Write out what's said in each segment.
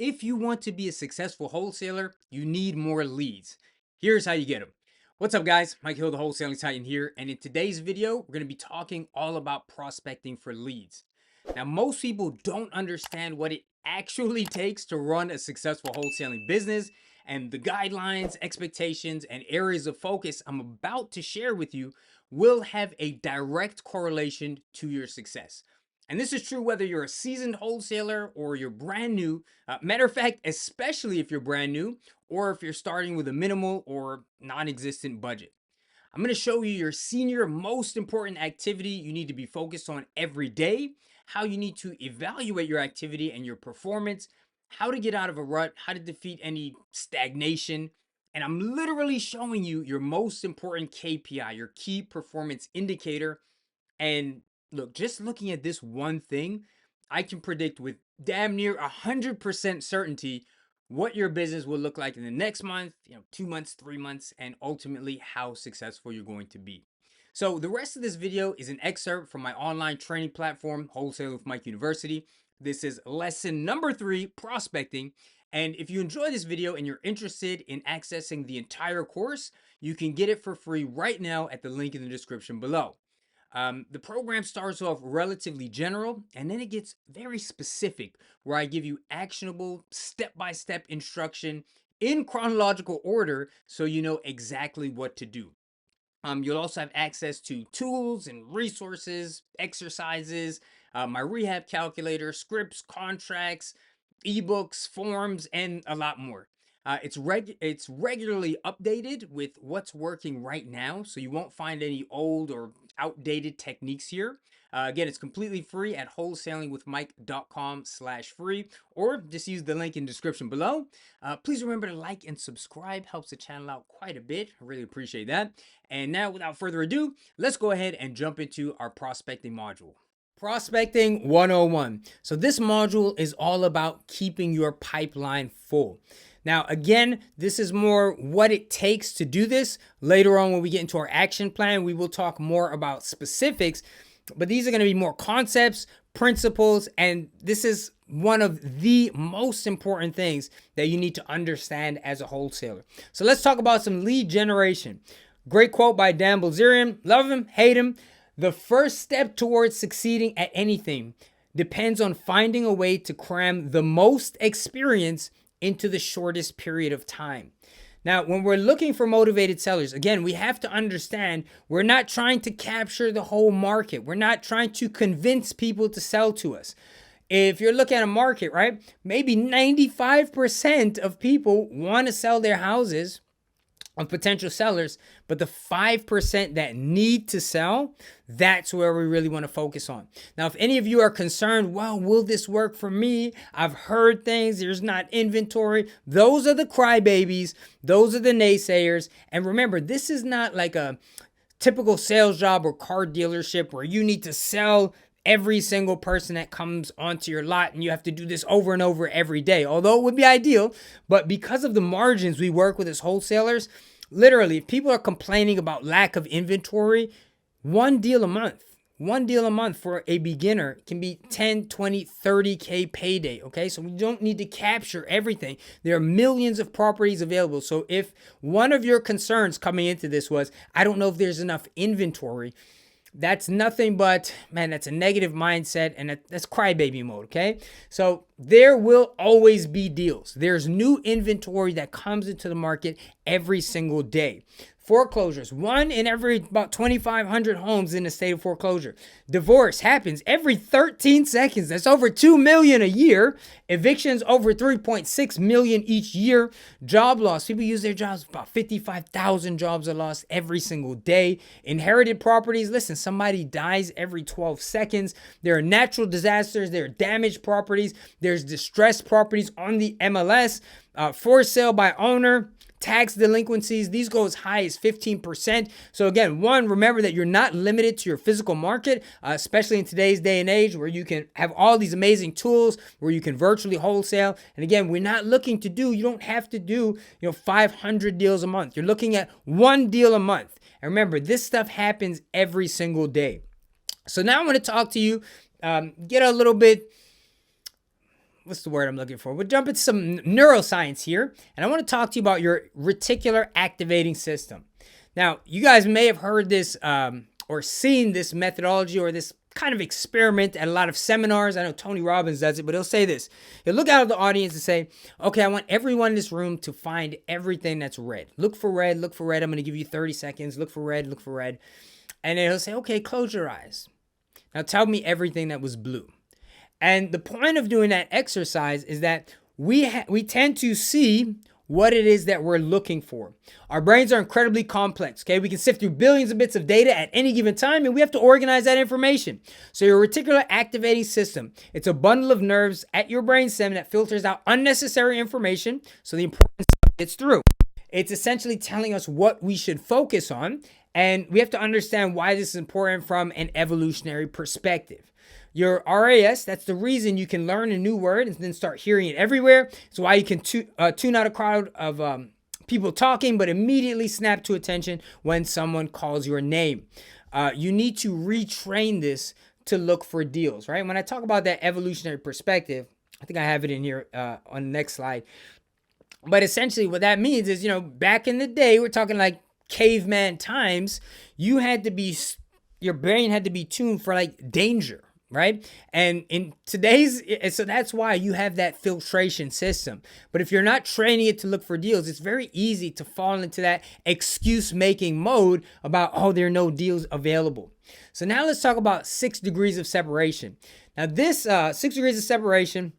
If you want to be a successful wholesaler, you need more leads. Here's how you get them. What's up, guys? Mike Hill, the Wholesaling Titan here. And in today's video, we're going to be talking all about prospecting for leads. Now, most people don't understand what it actually takes to run a successful wholesaling business, and the guidelines, expectations, and areas of focus I'm about to share with you will have a direct correlation to your success. And this is true whether you're a seasoned wholesaler or you're brand new. Matter of fact, especially if you're brand new or if you're starting with a minimal or non existent budget. I'm going to show you your senior most important activity you need to be focused on every day, how you need to evaluate your activity and your performance, how to get out of a rut, how to defeat any stagnation. And I'm literally showing you your most important KPI, your key performance indicator. And look, just looking at this one thing, I can predict with damn near 100% certainty what your business will look like in the next month, 2 months, 3 months, and ultimately how successful you're going to be. So the rest of this video is an excerpt from my online training platform, Wholesale with Mike University. This is lesson number 3, prospecting. And if you enjoy this video and you're interested in accessing the entire course, you can get it for free right now at the link in the description below. The program starts off relatively general and then it gets very specific, where I give you actionable step-by-step instruction in chronological order so you know exactly what to do. You'll also have access to tools and resources, exercises, my rehab calculator, scripts, contracts, ebooks, forms, and a lot more. It's regularly updated with what's working right now, so you won't find any old or outdated techniques here. Again, it's completely free at wholesalingwithmike.com/free, or just use the link in the description below. Please remember to like and subscribe, helps the channel out quite a bit. I really appreciate that. And now, without further ado, let's go ahead and jump into our prospecting module. Prospecting 101. So this module is all about keeping your pipeline full. Now, again, this is more what it takes to do this. Later on, when we get into our action plan, we will talk more about specifics, but these are going to be more concepts, principles, and this is one of the most important things that you need to understand as a wholesaler. So let's talk about some lead generation. Great quote by Dan Bilzerian. Love him, hate him. The first step towards succeeding at anything depends on finding a way to cram the most experience into the shortest period of time. Now, when we're looking for motivated sellers, again, we have to understand we're not trying to capture the whole market. We're not trying to convince people to sell to us. If you're looking at a market, right, maybe 95% of people want to sell their houses, of potential sellers, but the 5% that need to sell, that's where we really want to focus on. Now, if any of you are concerned, well, will this work for me? I've heard things, there's not inventory. Those are the crybabies. Those are the naysayers. And remember, this is not like a typical sales job or car dealership where you need to sell every single person that comes onto your lot and you have to do this over and over every day, although it would be ideal. But because of the margins we work with as wholesalers, literally, if people are complaining about lack of inventory, one deal a month for a beginner can be 10, 20, 30K payday, okay? So we don't need to capture everything. There are millions of properties available. So if one of your concerns coming into this was, I don't know if there's enough inventory, that's nothing but, man, that's a negative mindset, and that's crybaby mode, okay? So there will always be deals. There's new inventory that comes into the market every single day. Foreclosures, one in every about 2,500 homes in the state of foreclosure. Divorce happens every 13 seconds. That's over 2 million a year. Evictions over 3.6 million each year. Job loss, people use their jobs. About 55,000 jobs are lost every single day. Inherited properties, listen, somebody dies every 12 seconds. There are natural disasters. There are damaged properties. There's distressed properties on the MLS. For sale by owner. Tax delinquencies, these go as high as 15%. So again, one, remember that you're not limited to your physical market, especially in today's day and age where you can have all these amazing tools where you can virtually wholesale. And again, we're not looking to do, you don't have to do, 500 deals a month. You're looking at one deal a month. And remember, this stuff happens every single day. So now I want to talk to you, get a little bit what's the word I'm looking for? We'll jump into some neuroscience here, and I want to talk to you about your reticular activating system. Now, you guys may have heard this or seen this methodology or this kind of experiment at a lot of seminars. I know Tony Robbins does it, but he'll say this. He'll look out at the audience and say, okay, I want everyone in this room to find everything that's red. Look for red, look for red. I'm going to give you 30 seconds. Look for red, look for red. And then he'll say, okay, close your eyes. Now tell me everything that was blue. And the point of doing that exercise is that we tend to see what it is that we're looking for. Our brains are incredibly complex, okay? We can sift through billions of bits of data at any given time, and we have to organize that information. So your reticular activating system, it's a bundle of nerves at your brainstem that filters out unnecessary information so the important stuff gets through. It's essentially telling us what we should focus on, and we have to understand why this is important from an evolutionary perspective. Your RAS, that's the reason you can learn a new word and then start hearing it everywhere. It's why you can tune out a crowd of people talking, but immediately snap to attention when someone calls your name. You need to retrain this to look for deals, right? When I talk about that evolutionary perspective, I think I have it in here on the next slide. But essentially what that means is, back in the day, we're talking like caveman times, your brain had to be tuned for like danger. Right? And in today's, so that's why you have that filtration system. But if you're not training it to look for deals, it's very easy to fall into that excuse making mode about, oh, there are no deals available. So now let's talk about 6 degrees of separation. Now this 6 degrees of separation,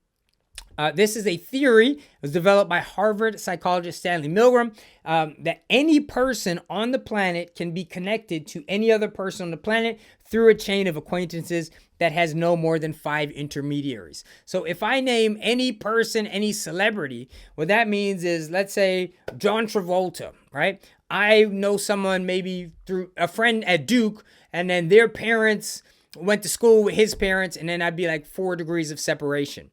this is a theory. It was developed by Harvard psychologist Stanley Milgram, that any person on the planet can be connected to any other person on the planet through a chain of acquaintances that has no more than 5 intermediaries. So if I name any person, any celebrity, what that means is, let's say John Travolta, right? I know someone maybe through a friend at Duke, and then their parents went to school with his parents, and then I'd be like 4 degrees of separation.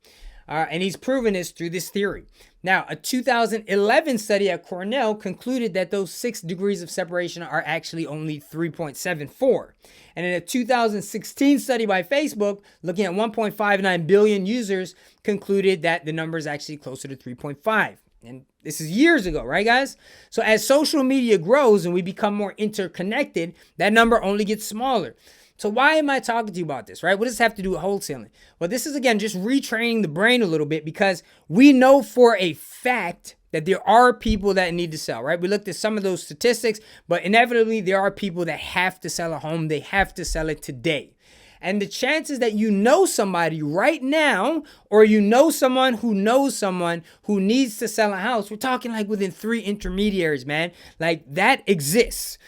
And he's proven this through this theory. Now, a 2011 study at Cornell concluded that those 6 degrees of separation are actually only 3.74. And in a 2016 study by Facebook, looking at 1.59 billion users, concluded that the number is actually closer to 3.5. And this is years ago, right, guys? So as social media grows and we become more interconnected, that number only gets smaller. So why am I talking to you about this, right? What does this have to do with wholesaling? Well, this is, again, just retraining the brain a little bit, because we know for a fact that there are people that need to sell, right? We looked at some of those statistics, but inevitably there are people that have to sell a home. They have to sell it today. And the chances that you know somebody right now, or you know someone who knows someone who needs to sell a house, we're talking like within 3 intermediaries, man. Like that exists.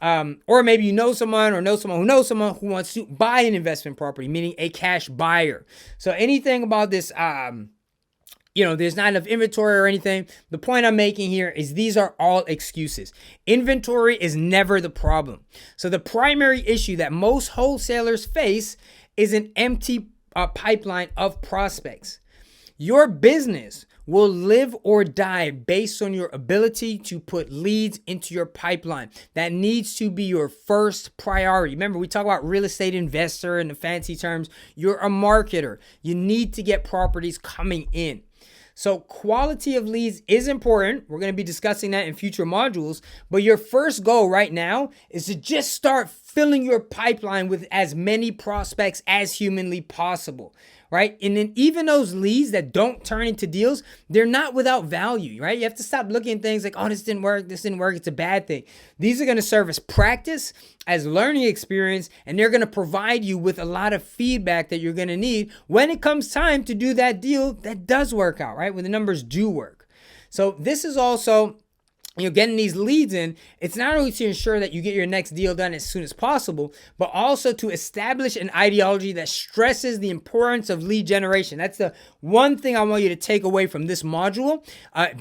Or maybe you know someone or know someone who wants to buy an investment property, meaning a cash buyer. So anything about this, there's not enough inventory or anything. The point I'm making here is these are all excuses. Inventory is never the problem. So the primary issue that most wholesalers face is an empty pipeline of prospects. Your business will live or die based on your ability to put leads into your pipeline. That needs to be your first priority. Remember, we talk about real estate investor in the fancy terms. You're a marketer. You need to get properties coming in. So quality of leads is important. We're going to be discussing that in future modules. But your first goal right now is to just start filling your pipeline with as many prospects as humanly possible, right? And then even those leads that don't turn into deals, they're not without value, right? You have to stop looking at things like, oh, this didn't work, it's a bad thing. These are going to serve as practice, as learning experience, and they're going to provide you with a lot of feedback that you're going to need when it comes time to do that deal that does work out, right? When the numbers do work. So this is also, getting these leads in, it's not only to ensure that you get your next deal done as soon as possible, but also to establish an ideology that stresses the importance of lead generation. That's the one thing I want you to take away from this module.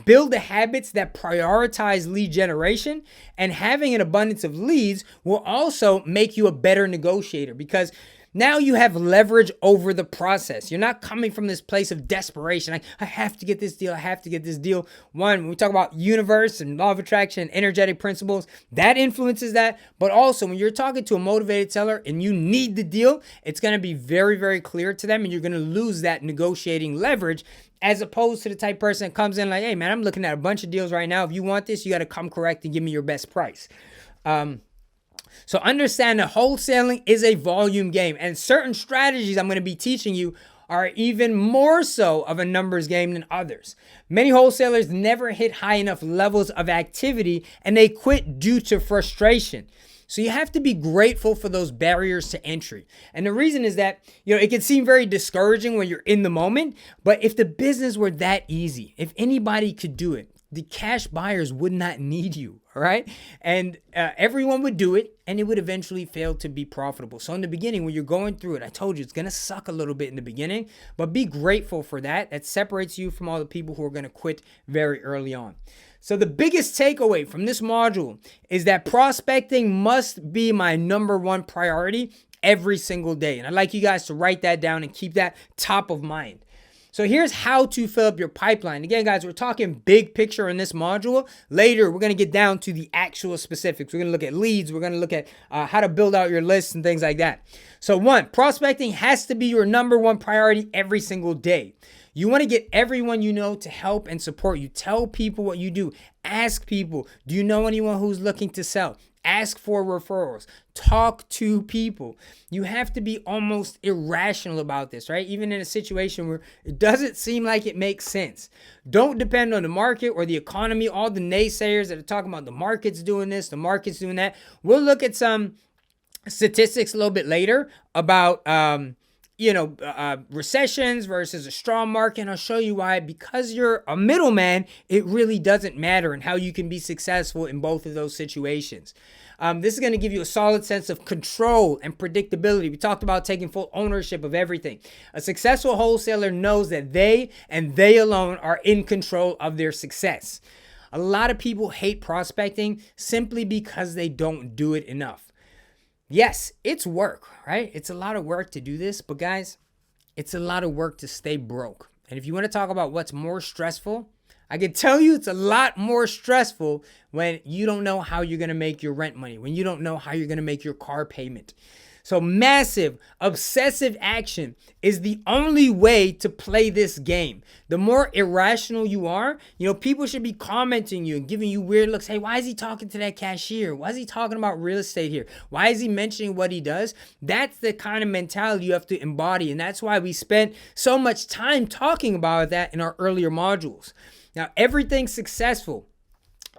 Build the habits that prioritize lead generation, and having an abundance of leads will also make you a better negotiator, because Now you have leverage over the process. You're not coming from this place of desperation. I have to get this deal. I have to get this deal. One, when we talk about universe and law of attraction and energetic principles, that influences that. But also when you're talking to a motivated seller and you need the deal, it's going to be very, very clear to them, and you're going to lose that negotiating leverage, as opposed to the type person that comes in like, hey man, I'm looking at a bunch of deals right now. If you want this, you got to come correct and give me your best price. So understand that wholesaling is a volume game, and certain strategies I'm going to be teaching you are even more so of a numbers game than others. Many wholesalers never hit high enough levels of activity and they quit due to frustration. So you have to be grateful for those barriers to entry. And the reason is that, it can seem very discouraging when you're in the moment, but if the business were that easy, if anybody could do it, the cash buyers would not need you, all right? And everyone would do it, and it would eventually fail to be profitable. So in the beginning, when you're going through it, I told you it's going to suck a little bit in the beginning, but be grateful for that. That separates you from all the people who are going to quit very early on. So the biggest takeaway from this module is that prospecting must be my number one priority every single day. And I'd like you guys to write that down and keep that top of mind. So here's how to fill up your pipeline. Again, guys, we're talking big picture in this module. Later, we're going to get down to the actual specifics. We're going to look at leads. We're going to look at how to build out your lists and things like that. So one, prospecting has to be your number one priority every single day. You want to get everyone you know to help and support you. Tell people what you do. Ask people, do you know anyone who's looking to sell? Ask for referrals. Talk to people. You have to be almost irrational about this, right? Even in a situation where it doesn't seem like it makes sense. Don't depend on the market or the economy, all the naysayers that are talking about the market's doing this, the market's doing that. We'll look at some statistics a little bit later about recessions versus a strong market. And I'll show you why. Because you're a middleman, it really doesn't matter, and how you can be successful in both of those situations. This is going to give you a solid sense of control and predictability. We talked about taking full ownership of everything. A successful wholesaler knows that they and they alone are in control of their success. A lot of people hate prospecting simply because they don't do it enough. Yes, it's work, right? It's a lot of work to do this, but guys, it's a lot of work to stay broke. And if you want to talk about what's more stressful, I can tell you it's a lot more stressful when you don't know how you're going to make your rent money, when you don't know how you're going to make your car payment. So massive, obsessive action is the only way to play this game. The more irrational you are, people should be commenting you and giving you weird looks. Hey, why is he talking to that cashier? Why is he talking about real estate here? Why is he mentioning what he does? That's the kind of mentality you have to embody. And that's why we spent so much time talking about that in our earlier modules. Now, everything successful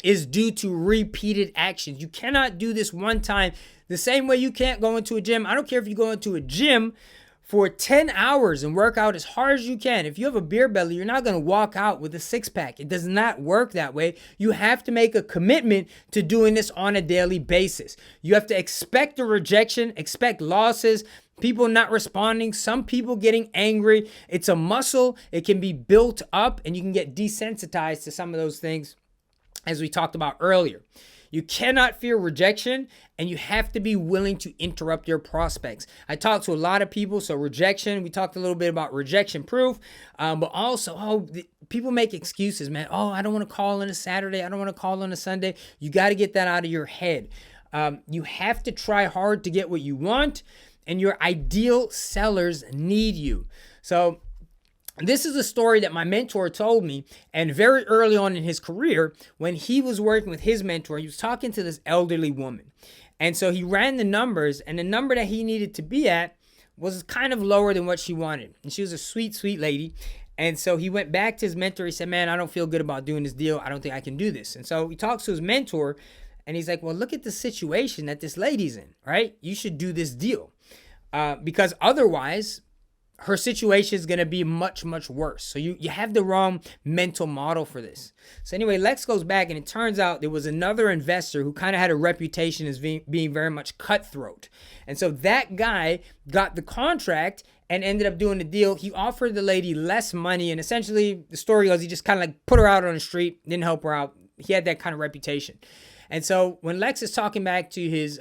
is due to repeated actions. You cannot do this one time. The same way you can't go into a gym. I don't care if you go into a gym for 10 hours and work out as hard as you can. If you have a beer belly, you're not going to walk out with a six-pack. It does not work that way. You have to make a commitment to doing this on a daily basis. You have to expect a rejection, expect losses, people not responding, some people getting angry. It's a muscle. It can be built up, and you can get desensitized to some of those things, as we talked about earlier. You cannot fear rejection, and you have to be willing to interrupt your prospects. I talked to a lot of people, so rejection, we talked a little bit about rejection proof, but also, people make excuses, man. Oh, I don't want to call on a Saturday. I don't want to call on a Sunday. You got to get that out of your head. You have to try hard to get what you want, and your ideal sellers need you. So this is a story that my mentor told me, and very early on in his career, when he was working with his mentor, he was talking to this elderly woman. And so he ran the numbers, and the number that he needed to be at was kind of lower than what she wanted. And she was a sweet, sweet lady. And so he went back to his mentor. He said, man, I don't feel good about doing this deal. I don't think I can do this. And so he talks to his mentor, and he's like, well, look at the situation that this lady's in, right? You should do this deal. Because otherwise, her situation is going to be much, much worse. So you have the wrong mental model for this. So anyway, Lex goes back, and it turns out there was another investor who kind of had a reputation as being very much cutthroat. And so that guy got the contract and ended up doing the deal. He offered the lady less money, and essentially the story goes, he just kind of like put her out on the street, didn't help her out. He had that kind of reputation. And so when Lex is talking back to his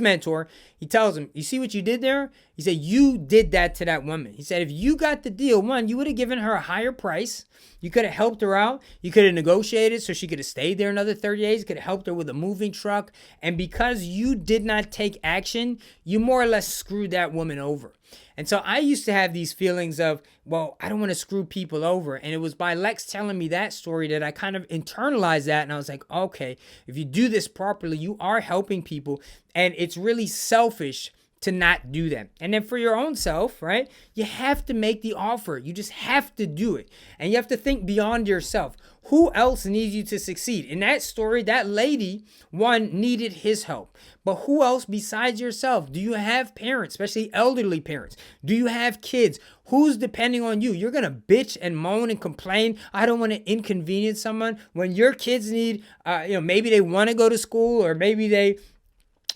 mentor, He tells him, you see what you did there? He said, you did that to that woman. He said, if you got the deal, one, you would have given her a higher price. You could have helped her out. You could have negotiated so she could have stayed there another 30 days. You could have helped her with a moving truck. And because you did not take action, you more or less screwed that woman over. And so I used to have these feelings of, well, I don't want to screw people over. And it was by Lex telling me that story that I kind of internalized that. And I was like, okay, if you do this properly, you are helping people. And it's really selfish to not do that. And then for your own self, right? You have to make the offer. You just have to do it. And you have to think beyond yourself. Who else needs you to succeed? In that story, that lady, one, needed his help. But who else besides yourself? Do you have parents, especially elderly parents? Do you have kids? Who's depending on you? You're going to bitch and moan and complain. I don't want to inconvenience someone. When your kids need, maybe they want to go to school, or maybe they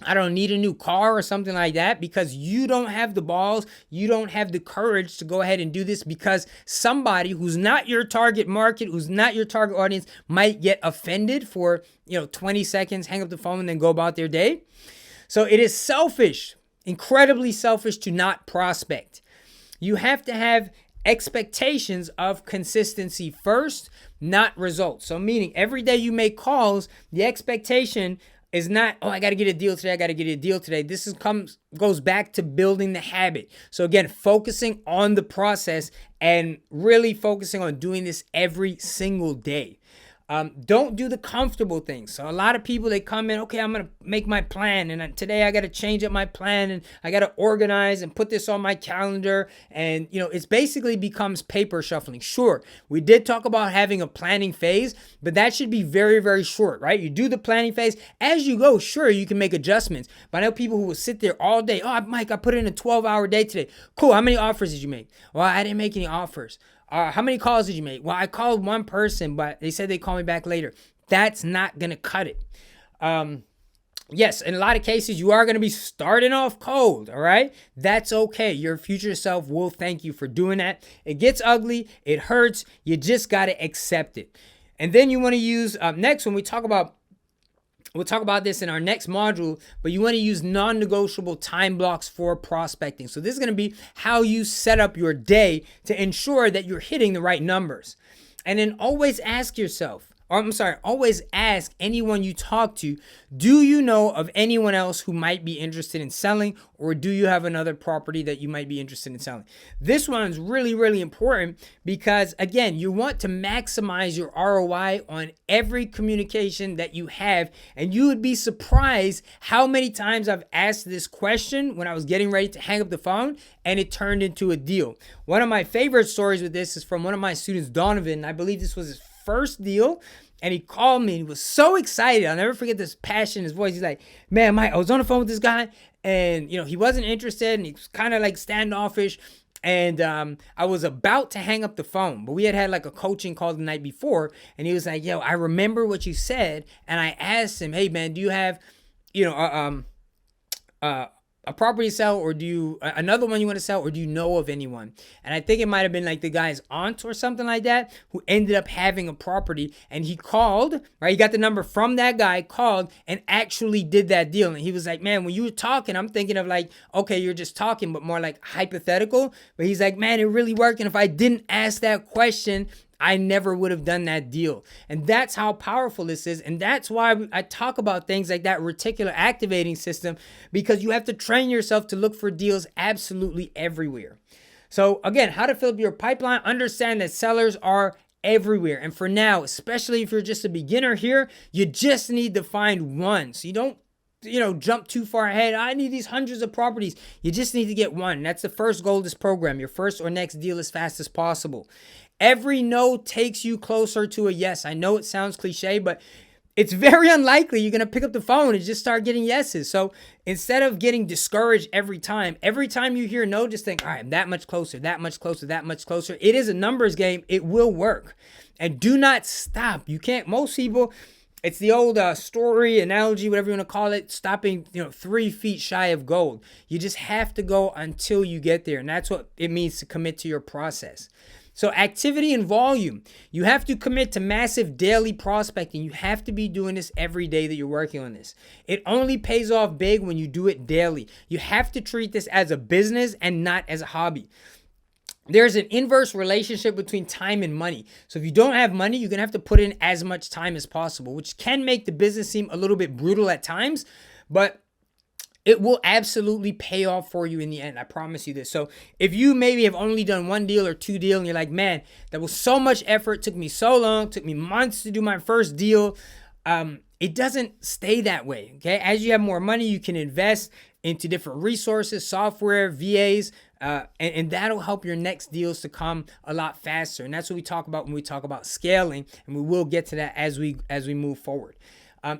need a new car or something like that, because you don't have the balls, you don't have the courage to go ahead and do this because somebody who's not your target market, who's not your target audience, might get offended for, 20 seconds, hang up the phone, and then go about their day. So it is selfish, incredibly selfish, to not prospect. You have to have expectations of consistency first, not results. So meaning every day you make calls, the expectation is not, I got to get a deal today. This goes back to building the habit. So again, focusing on the process and really focusing on doing this every single day. Don't do the comfortable things. So a lot of people, they come in, okay, I'm going to make my plan. And today I got to change up my plan, and I got to organize and put this on my calendar. And, it's basically becomes paper shuffling. Sure, we did talk about having a planning phase, but that should be very, very short, right? You do the planning phase. As you go, sure, you can make adjustments. But I know people who will sit there all day. Oh, Mike, I put in a 12-hour day today. Cool. How many offers did you make? Well, I didn't make any offers. How many calls did you make? Well, I called one person, but they said they'd call me back later. That's not going to cut it. Yes, in a lot of cases, you are going to be starting off cold, all right? That's okay. Your future self will thank you for doing that. It gets ugly. It hurts. You just got to accept it. And then you want to use, next, when we'll talk about this in our next module, but you want to use non-negotiable time blocks for prospecting. So this is going to be how you set up your day to ensure that you're hitting the right numbers. And then always ask anyone you talk to, do you know of anyone else who might be interested in selling, or do you have another property that you might be interested in selling? This one is really, really important because, again, you want to maximize your ROI on every communication that you have. And you would be surprised how many times I've asked this question when I was getting ready to hang up the phone, and it turned into a deal. One of my favorite stories with this is from one of my students, Donovan. I believe this was his first deal, and he called me and he was so excited. I'll never forget this passion in his voice. He's like, man, Mike, I was on the phone with this guy, and he wasn't interested, and he was kind of like standoffish, and I was about to hang up the phone, but we had like a coaching call the night before, and he was like, yo, I remember what you said. And I asked him, hey man, do you have a property to sell, or do you another one you want to sell, or do you know of anyone? And I think it might have been like the guy's aunt or something like that, who ended up having a property, and he called, right? He got the number from that guy, called, and actually did that deal. And he was like, man, when you were talking, I'm thinking of like, okay, you're just talking, but more like hypothetical. But he's like, man, it really worked. And if I didn't ask that question, I never would have done that deal. And that's how powerful this is. And that's why I talk about things like that reticular activating system, because you have to train yourself to look for deals absolutely everywhere. So again, how to fill up your pipeline. Understand that sellers are everywhere. And for now, especially if you're just a beginner here, you just need to find one. So you don't jump too far ahead. I need these hundreds of properties. You just need to get one. That's the first goal of this program. Your first or next deal as fast as possible. Every no takes you closer to a yes. I know it sounds cliche, but it's very unlikely you're going to pick up the phone and just start getting yeses. So instead of getting discouraged every time you hear no, just think, all right, I'm that much closer, that much closer, that much closer. It is a numbers game. It will work. And do not stop. You can't, most people, it's the old story, analogy, whatever you want to call it, stopping 3 feet shy of gold. You just have to go until you get there. And that's what it means to commit to your process. So activity and volume. You have to commit to massive daily prospecting. You have to be doing this every day that you're working on this. It only pays off big when you do it daily. You have to treat this as a business and not as a hobby. There's an inverse relationship between time and money. So if you don't have money, you're going to have to put in as much time as possible, which can make the business seem a little bit brutal at times, but it will absolutely pay off for you in the end. I promise you this. So if you maybe have only done one deal or two deals and you're like, man, that was so much effort, took me so long, took me months to do my first deal. It doesn't stay that way. Okay. As you have more money, you can invest into different resources, software, VAs, and that'll help your next deals to come a lot faster. And that's what we talk about when we talk about scaling. And we will get to that as we move forward.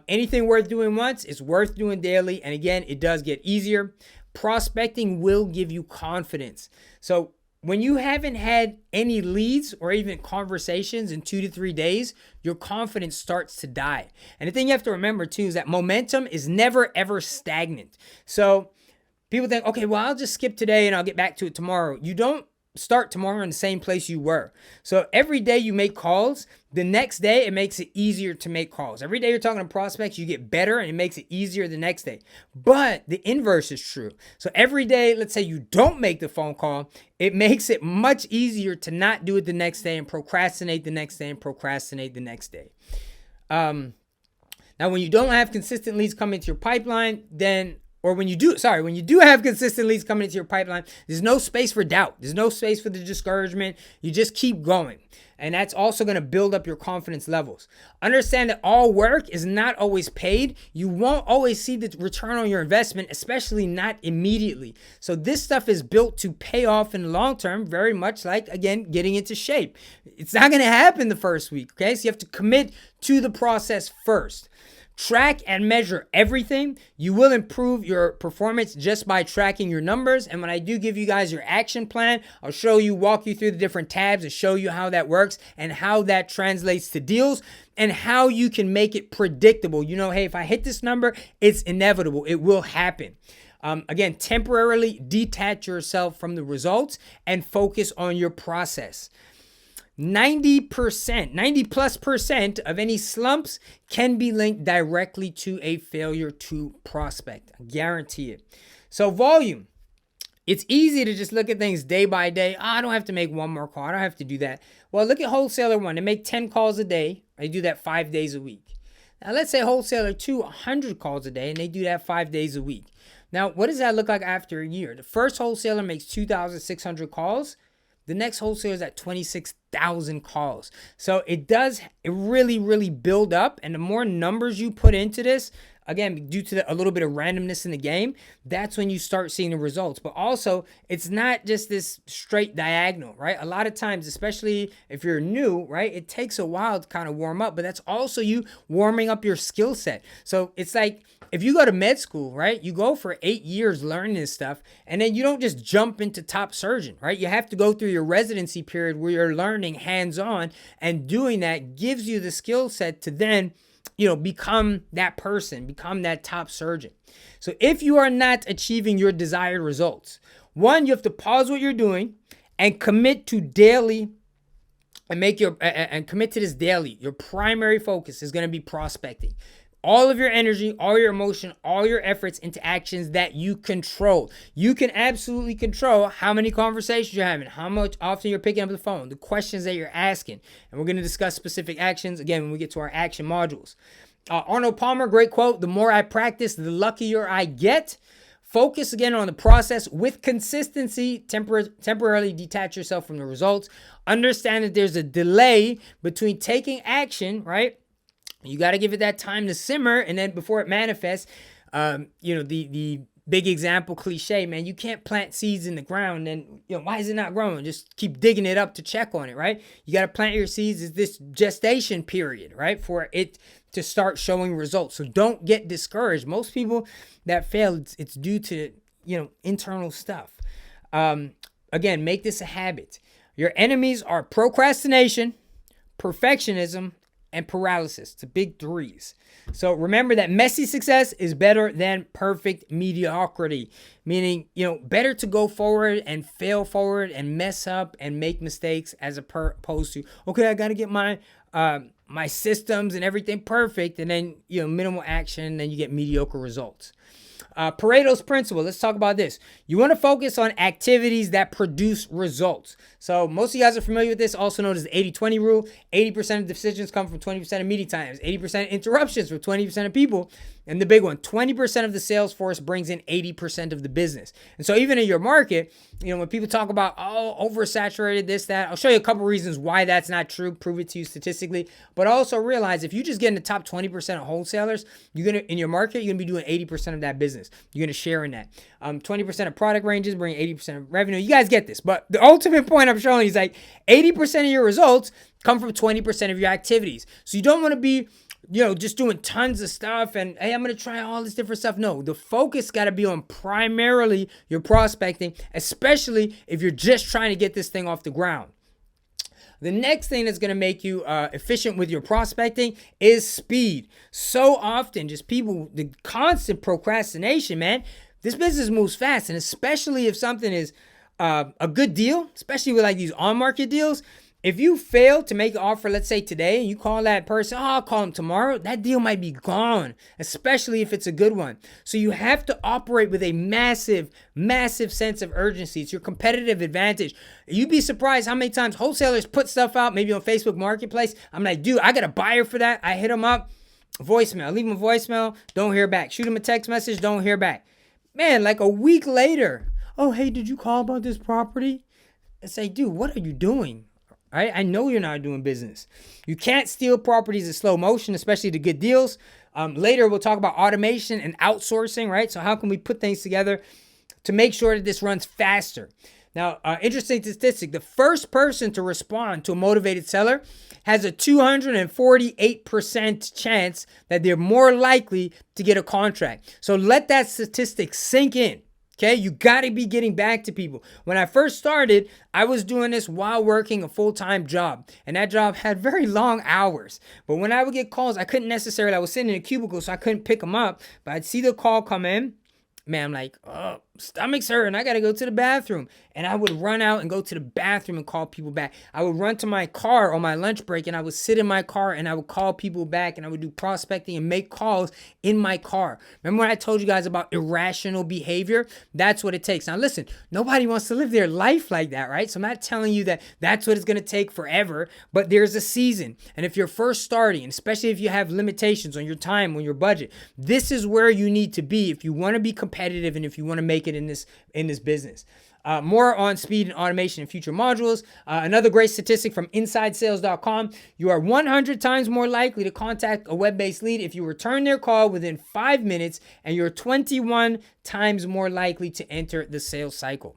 Anything worth doing once is worth doing daily. And again, it does get easier. Prospecting will give you confidence. So when you haven't had any leads or even conversations in 2 to 3 days, your confidence starts to die. And the thing you have to remember too is that momentum is never ever stagnant. So people think, okay, well, I'll just skip today and I'll get back to it tomorrow. You don't start tomorrow in the same place you were. So every day you make calls, the next day it makes it easier to make calls. Every day you're talking to prospects, you get better and it makes it easier the next day. But the inverse is true. So every day, let's say you don't make the phone call, it makes it much easier to not do it the next day and procrastinate the next day and procrastinate the next day. Now, when you don't have consistent leads coming to your pipeline, when you do have consistent leads coming into your pipeline, there's no space for doubt. There's no space for the discouragement. You just keep going. And that's also going to build up your confidence levels. Understand that all work is not always paid. You won't always see the return on your investment, especially not immediately. So this stuff is built to pay off in the long term, very much like, again, getting into shape. It's not going to happen the first week, okay? So you have to commit to the process first. Track and measure everything. You will improve your performance just by tracking your numbers. And when I do give you guys your action plan, I'll walk you through the different tabs and show you how that works and how that translates to deals and how you can make it predictable. You know, hey, if I hit this number, it's inevitable. It will happen. Again, temporarily detach yourself from the results and focus on your process. 90% of any slumps can be linked directly to a failure to prospect. I guarantee it. So volume. It's easy to just look at things day by day. I don't have to make one more call. I don't have to do that. Well, look at Wholesaler 1. They make 10 calls a day. They do that 5 days a week. Now, let's say Wholesaler 2, 100 calls a day, and they do that 5 days a week. Now, what does that look like after a year? The first wholesaler makes 2,600 calls. The next wholesaler is at 26,000 calls. So it really build up. And the more numbers you put into this, again, due to a little bit of randomness in the game, that's when you start seeing the results. But also, it's not just this straight diagonal, right? A lot of times, especially if you're new, right, it takes a while to kind of warm up, but that's also you warming up your skill set. So it's like, if you go to med school, right, you go for 8 years learning this stuff, and then you don't just jump into top surgeon, right? You have to go through your residency period where you're learning hands-on, and doing that gives you the skill set to then, become that person, become that top surgeon. So if you are not achieving your desired results, one, you have to pause what you're doing and commit to daily and commit to this daily. Your primary focus is going to be prospecting. All of your energy, all your emotion, all your efforts into actions that you control. You can absolutely control how many conversations you're having, how much often you're picking up the phone, the questions that you're asking. And we're going to discuss specific actions, again, when we get to our action modules. Arnold Palmer, great quote, "The more I practice, the luckier I get." Focus again on the process with consistency. Temporarily detach yourself from the results. Understand that there's a delay between taking action, right? You got to give it that time to simmer, and then before it manifests, the big example cliche, man, you can't plant seeds in the ground and, why is it not growing? Just keep digging it up to check on it, right? You got to plant your seeds at this gestation period, right? For it to start showing results. So don't get discouraged. Most people that fail, it's due to, internal stuff. Again, make this a habit. Your enemies are procrastination, perfectionism, and paralysis. The big threes. So remember that messy success is better than perfect mediocrity. Meaning, better to go forward and fail forward and mess up and make mistakes as opposed to, okay, I got to get my systems and everything perfect, and then, minimal action, and then you get mediocre results. Pareto's principle. Let's talk about this. You want to focus on activities that produce results. So most of you guys are familiar with this, also known as the 80-20 rule. 80% of decisions come from 20% of meeting times. 80% of interruptions from 20% of people. And the big one, 20% of the sales force brings in 80% of the business. And so even in your market, when people talk about, oversaturated, this, that, I'll show you a couple reasons why that's not true, prove it to you statistically. But also realize if you just get in the top 20% of wholesalers, in your market, you're going to be doing 80% of that business. You're going to share in that. 20% of product ranges bring 80% of revenue. You guys get this. But the ultimate point I'm showing you is like 80% of your results come from 20% of your activities. So you don't want to be just doing tons of stuff and, hey, I'm going to try all this different stuff. No, the focus got to be on primarily your prospecting, especially if you're just trying to get this thing off the ground. The next thing that's going to make you efficient with your prospecting is speed. So often, just people, the constant procrastination, man. This business moves fast, and especially if something is a good deal, especially with like these on-market deals. If you fail to make an offer, let's say today, and you call that person, I'll call him tomorrow, that deal might be gone, especially if it's a good one. So you have to operate with a massive, massive sense of urgency. It's your competitive advantage. You'd be surprised how many times wholesalers put stuff out, maybe on Facebook Marketplace. I'm like, dude, I got a buyer for that. I hit them up, voicemail, leave them a voicemail, don't hear back. Shoot them a text message, don't hear back. Man, like a week later, oh, hey, did you call about this property? I say, dude, what are you doing? Right? I know you're not doing business. You can't steal properties in slow motion, especially the good deals. Later, we'll talk about automation and outsourcing, right? So how can we put things together to make sure that this runs faster? Now, interesting statistic, the first person to respond to a motivated seller has a 248% chance that they're more likely to get a contract. So let that statistic sink in. Okay, you got to be getting back to people. When I first started, I was doing this while working a full-time job. And that job had very long hours. But when I would get calls, I was sitting in a cubicle, so I couldn't pick them up. But I'd see the call come in. Man, I'm like, oh, stomach's hurting. I got to go to the bathroom. And I would run out and go to the bathroom and call people back. I would run to my car on my lunch break and I would sit in my car and I would call people back and I would do prospecting and make calls in my car. Remember when I told you guys about irrational behavior? That's what it takes. Now listen, nobody wants to live their life like that, right? So I'm not telling you that that's what it's going to take forever, but there's a season. And if you're first starting, especially if you have limitations on your time, on your budget, this is where you need to be if you want to be competitive and if you want to make it in this business. More on speed and automation in future modules. Another great statistic from InsideSales.com. You are 100 times more likely to contact a web-based lead if you return their call within 5 minutes, and you're 21 times more likely to enter the sales cycle.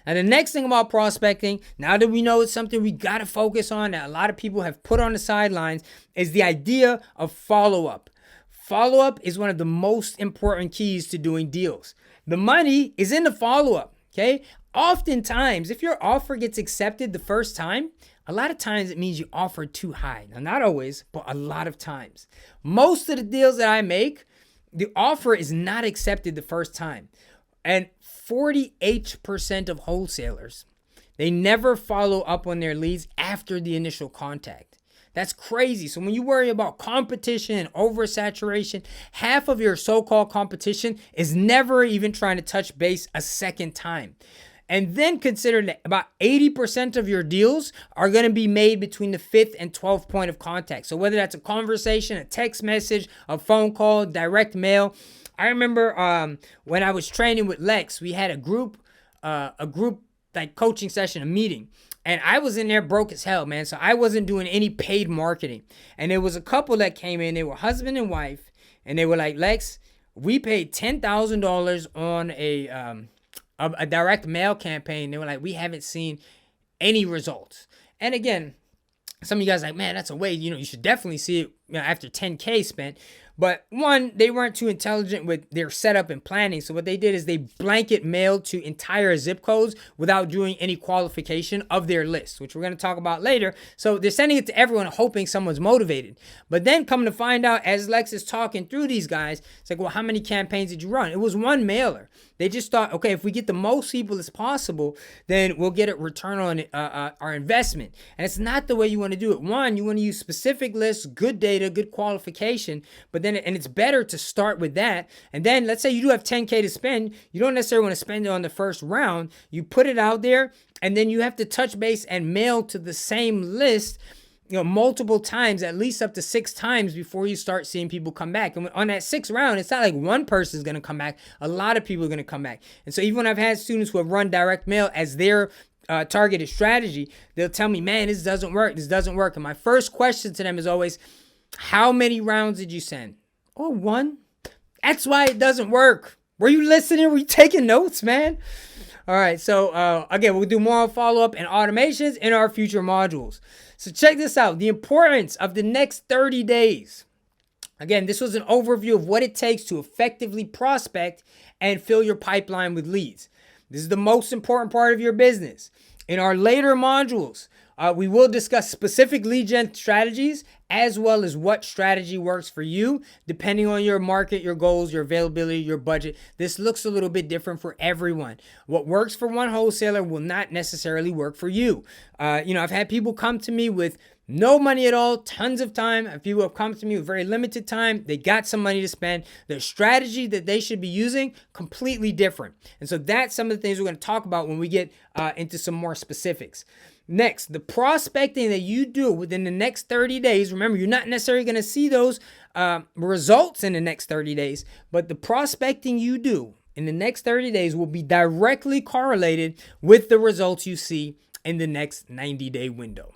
And the next thing about prospecting, now that we know it's something we got to focus on that a lot of people have put on the sidelines, is the idea of follow-up. Follow-up is one of the most important keys to doing deals. The money is in the follow-up. Okay. Oftentimes, if your offer gets accepted the first time, a lot of times it means you offered too high. Now, not always, but a lot of times. Most of the deals that I make, the offer is not accepted the first time. And 48% of wholesalers, they never follow up on their leads after the initial contact. That's crazy. So when you worry about competition and oversaturation, half of your so-called competition is never even trying to touch base a second time. And then consider that about 80% of your deals are going to be made between the 5th and 12th point of contact. So whether that's a conversation, a text message, a phone call, direct mail. I remember when I was training with Lex, we had a group like coaching session, a meeting. And I was in there broke as hell, man. So I wasn't doing any paid marketing. And there was a couple that came in. They were husband and wife. And they were like, Lex, we paid $10,000 on a direct mail campaign. They were like, we haven't seen any results. And again, some of you guys are like, man, that's a way. You should definitely see it after 10K spent. But one, they weren't too intelligent with their setup and planning. So what they did is they blanket mailed to entire zip codes without doing any qualification of their list, which we're going to talk about later. So they're sending it to everyone hoping someone's motivated. But then come to find out, as Lex is talking through these guys, it's like, well, how many campaigns did you run? It was one mailer. They just thought, okay, if we get the most people as possible, then we'll get a return on our investment. And it's not the way you want to do it. One, you want to use specific lists, good data, good qualification, but then, and it's better to start with that. And then let's say you do have 10K to spend. You don't necessarily want to spend it on the first round. You put it out there, and then you have to touch base and mail to the same list, multiple times, at least up to 6 times before you start seeing people come back. And on that 6th round, it's not like one person is going to come back. A lot of people are going to come back. And so even when I've had students who have run direct mail as their targeted strategy, they'll tell me, man, this doesn't work. This doesn't work. And my first question to them is always, how many rounds did you send? Oh, 1. That's why it doesn't work. Were you listening? Were you taking notes, man? All right. So again, we'll do more follow-up and automations in our future modules. So check this out. The importance of the next 30 days. Again, this was an overview of what it takes to effectively prospect and fill your pipeline with leads. This is the most important part of your business. In our later modules, we will discuss specific lead gen strategies as well as what strategy works for you, depending on your market, your goals, your availability, your budget. This looks a little bit different for everyone. What works for one wholesaler will not necessarily work for you. I've had people come to me with no money at all, tons of time. And people have come to me with very limited time. They got some money to spend. Their strategy that they should be using, completely different. And so that's some of the things we're going to talk about when we get into some more specifics. Next, the prospecting that you do within the next 30 days. Remember, you're not necessarily going to see those results in the next 30 days, but the prospecting you do in the next 30 days will be directly correlated with the results you see in the next 90-day window.